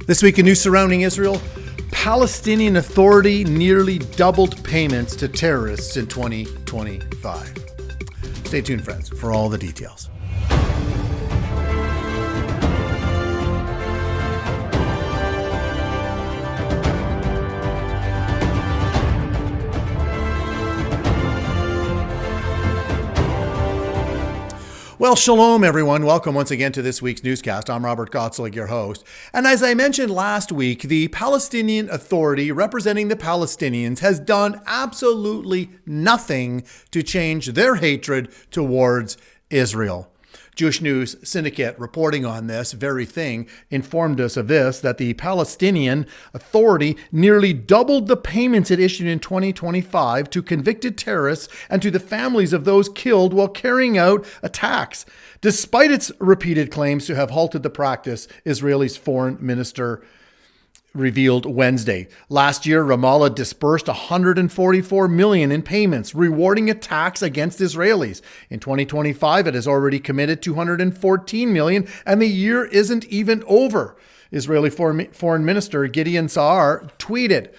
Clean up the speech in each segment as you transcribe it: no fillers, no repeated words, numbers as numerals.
This week in news surrounding Israel, Palestinian Authority nearly doubled payments to terrorists in 2025. Stay tuned, friends, for all the details. Well, shalom, everyone. Welcome once again to this week's newscast. I'm Robert Gottselig, your host. And as I mentioned last week, the Palestinian Authority representing the Palestinians has done absolutely nothing to change their hatred towards Israel. Jewish News Syndicate, reporting on this very thing, informed us of this, that the Palestinian Authority nearly doubled the payments it issued in 2025 to convicted terrorists and to the families of those killed while carrying out attacks. Despite its repeated claims to have halted the practice, Israel's foreign minister revealed Wednesday. Last year, Ramallah disbursed $144 million in payments, rewarding attacks against Israelis. In 2025, it has already committed $214 million, and the year isn't even over. Israeli Foreign Minister Gideon Saar tweeted.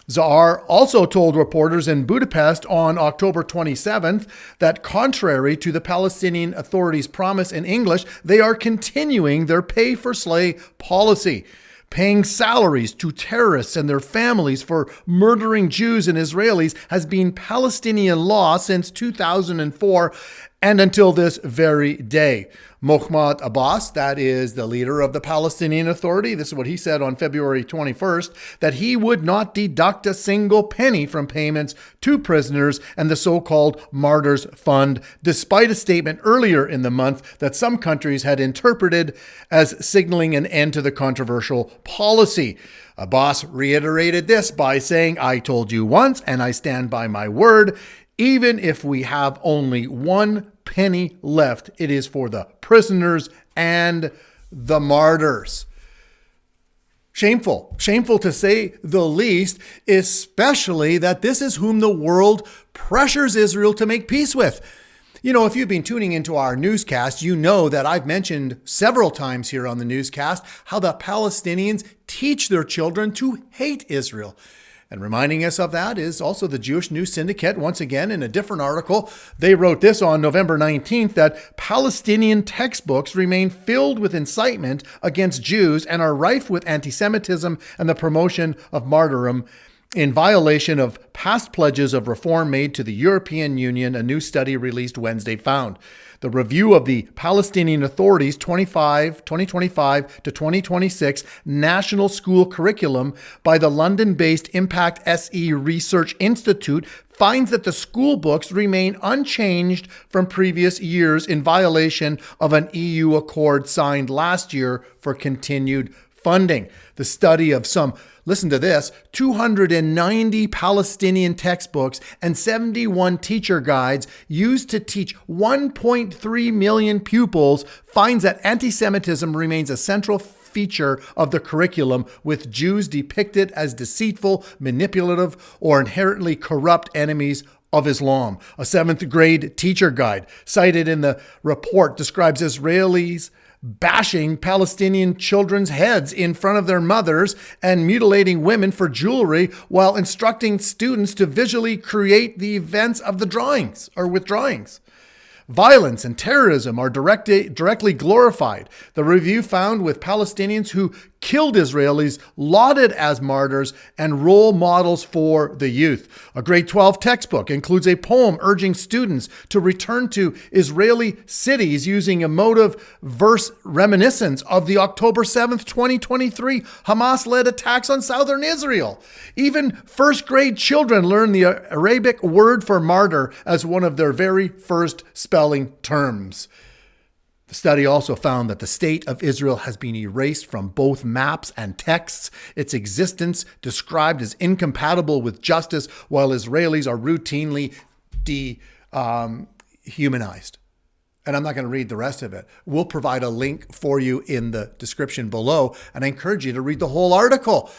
Saar also told reporters in Budapest on October 27th that contrary to the Palestinian Authority's promise in English, they are continuing their pay-for-slay policy. Paying salaries to terrorists and their families for murdering Jews and Israelis has been Palestinian law since 2004 and until this very day. Mahmoud Abbas, that is the leader of the Palestinian Authority, this is what he said on February 21st, that he would not deduct a single penny from payments to prisoners and the so-called Martyrs Fund, despite a statement earlier in the month that some countries had interpreted as signaling an end to the controversial policy. Abbas reiterated this by saying, "I told you once, and I stand by my word. Even if we have only one penny left, it is for the prisoners and the martyrs." Shameful to say the least, especially that this is whom the world pressures Israel to make peace with. You know, if you've been tuning into our newscast, you know that I've mentioned several times here on the newscast how the Palestinians teach their children to hate Israel. And reminding us of that is also the Jewish News Syndicate. Once again, in a different article, they wrote this on November 19th, that Palestinian textbooks remain filled with incitement against Jews and are rife with anti-Semitism and the promotion of martyrdom in violation of past pledges of reform made to the European Union, a new study released Wednesday found. The review of the Palestinian Authority's 2025 to 2026 National School Curriculum by the London-based Impact SE Research Institute finds that the school books remain unchanged from previous years in violation of an EU accord signed last year for continued funding. The study of some, listen to this, 290 Palestinian textbooks and 71 teacher guides used to teach 1.3 million pupils finds that anti-Semitism remains a central feature of the curriculum, with Jews depicted as deceitful, manipulative, or inherently corrupt enemies of Islam. A seventh grade teacher guide cited in the report describes Israelis bashing Palestinian children's heads in front of their mothers and mutilating women for jewelry while instructing students to visually create the events of the drawings or with drawings. Violence and terrorism are directly glorified. The review found with Palestinians who killed Israelis lauded as martyrs and role models for the youth. A grade 12 textbook includes a poem urging students to return to Israeli cities using emotive verse reminiscence of the October 7th, 2023 Hamas-led attacks on southern Israel. Even first grade children learn the Arabic word for martyr as one of their very first spelling terms. The study also found that the state of Israel has been erased from both maps and texts, its existence described as incompatible with justice, while Israelis are routinely dehumanized. And I'm not going to read the rest of it. We'll provide a link for you in the description below, and I encourage you to read the whole article.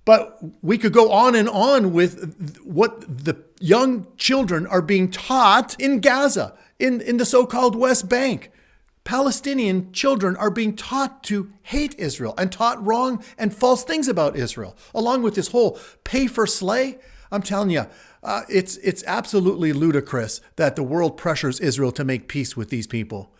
But we could go on and on with what the young children are being taught in Gaza, in the so-called West Bank. Palestinian children are being taught to hate Israel and taught wrong and false things about Israel, along with this whole pay for slay. I'm telling you, it's absolutely ludicrous that the world pressures Israel to make peace with these people.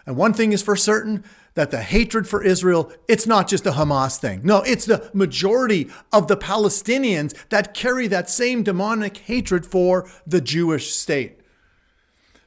And one thing is for certain, that the hatred for Israel, it's not just a Hamas thing. No, it's the majority of the Palestinians that carry that same demonic hatred for the Jewish state.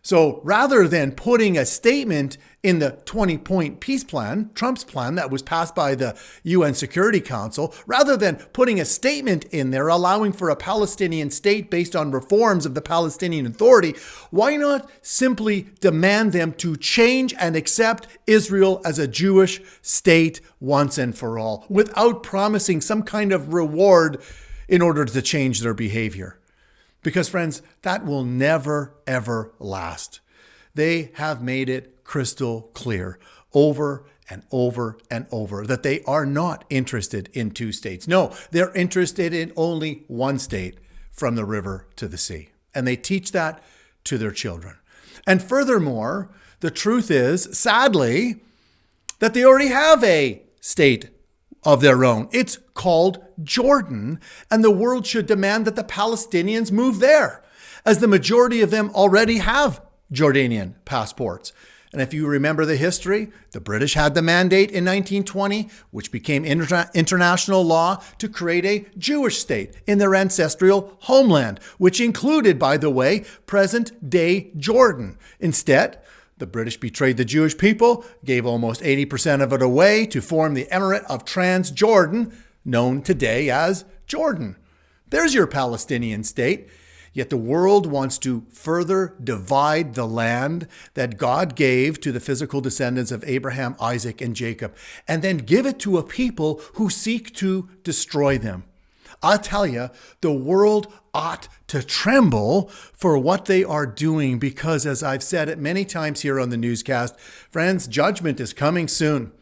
So rather than putting a statement in the 20-point peace plan, Trump's plan that was passed by the UN Security Council, rather than putting a statement in there allowing for a Palestinian state based on reforms of the Palestinian Authority, why not simply demand them to change and accept Israel as a Jewish state once and for all, without promising some kind of reward in order to change their behavior? Because, friends, that will never, ever last. They have made it crystal clear over and over and over that they are not interested in two states. No, they're interested in only one state from the river to the sea. And they teach that to their children. And furthermore, the truth is, sadly, that they already have a state of their own. It's called Jordan, and the world should demand that the Palestinians move there, as the majority of them already have Jordanian passports. And if you remember the history, the British had the mandate in 1920, which became international law, to create a Jewish state in their ancestral homeland, which included, by the way, present-day Jordan. Instead, the British betrayed the Jewish people, gave almost 80% of it away to form the Emirate of Transjordan, known today as Jordan. There's your Palestinian state. Yet the world wants to further divide the land that God gave to the physical descendants of Abraham, Isaac, and Jacob, and then give it to a people who seek to destroy them. I tell you, the world ought to tremble for what they are doing because, as I've said it many times here on the newscast, friends, judgment is coming soon,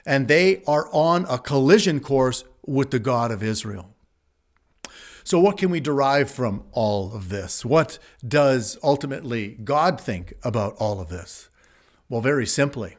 and they are on a collision course with the God of Israel. So what can we derive from all of this? What does ultimately God think about all of this? Well, very simply,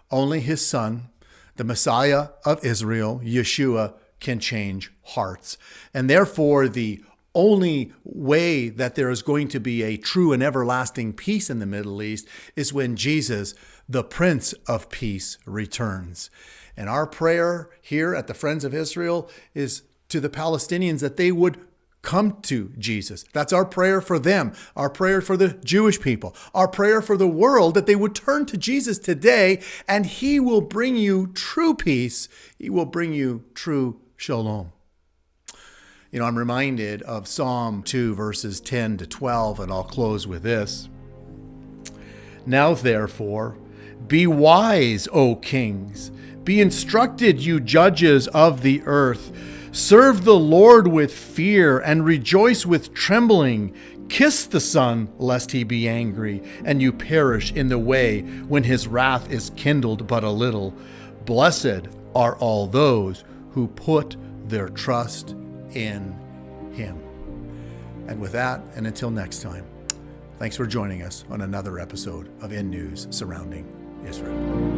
only his son, the Messiah of Israel, Yeshua, can change hearts. And therefore, the only way that there is going to be a true and everlasting peace in the Middle East is when Jesus, the Prince of Peace, returns. And our prayer here at the Friends of Israel is to the Palestinians that they would come to Jesus. That's our prayer for them, our prayer for the Jewish people, our prayer for the world, that they would turn to Jesus today, and he will bring you true peace. He will bring you true shalom. You know, I'm reminded of Psalm 2, verses 10 to 12, and I'll close with this. Now, therefore, be wise, O kings. Be instructed, you judges of the earth. Serve the Lord with fear and rejoice with trembling. Kiss the Son, lest he be angry, and you perish in the way when his wrath is kindled but a little. Blessed are all those who put their trust in him. And with that, and until next time, thanks for joining us on another episode of In News Surrounding Israel.